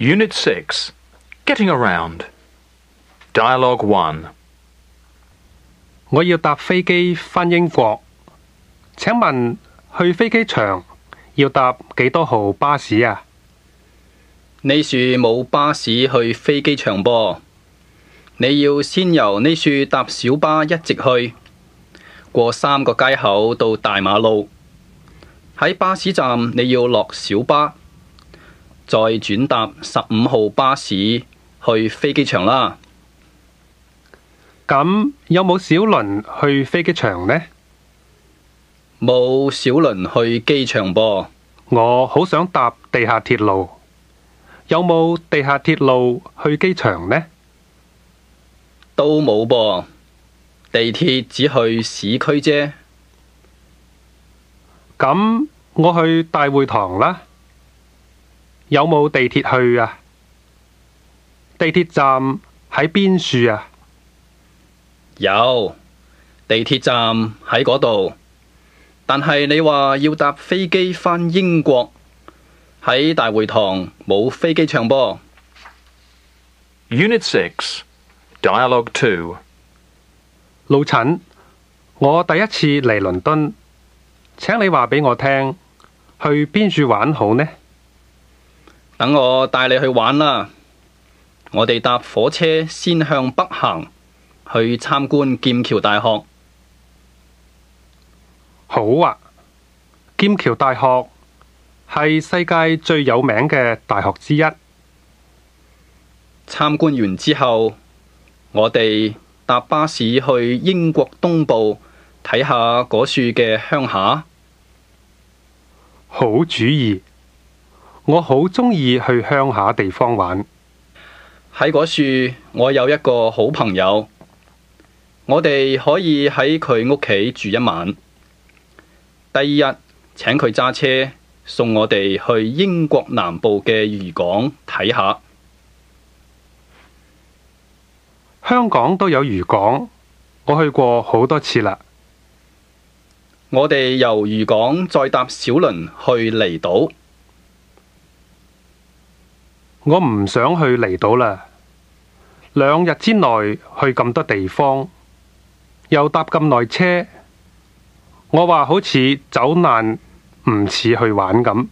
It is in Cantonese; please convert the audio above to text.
Unit 6 Getting Around Dialogue 1我要搭飛機返英國，請問去飛機場要搭幾多號巴士啊？呢處冇巴士去飛機場噃，你要先由呢處搭小巴一直去，過3個街口到大馬路，喺巴士站你要落小巴，再轉搭15號巴士去飛機場啦。咁有冇小輪去飛機場呢？冇小輪去機場噃。我好想搭地下鐵路，有冇地下鐵路去機場呢？都冇噃，地鐵只去市區啫。咁我去大會堂啦，有冇地鐵去啊？地鐵站喺邊處啊？有，地鐵站喺嗰度，但係你話要搭飛機返英國，喺大會堂冇飛機場噃。Unit 6 Dialogue 2老陳，我第一次嚟倫敦，請你話俾我聽，去邊處玩好呢？等我帶你去玩啦。我哋搭火車先向北行，去參觀劍橋大學。好啊，劍橋大學係世界最有名嘅大學之一。參觀完之後，我哋搭巴士去英國東部睇下嗰處嘅鄉下。好主意，我好鍾意去鄉下地方玩。喺嗰處，我有一個好朋友，我哋可以喺佢屋企住一晚。第二日，請佢揸車送我哋去英國南部嘅漁港睇下。香港都有漁港，我去過好多次啦。我哋由漁港再搭小輪去離島。我唔想去離島啦，2日之內去咁多地方，又搭咁耐車，我話好似走難，唔似去玩咁。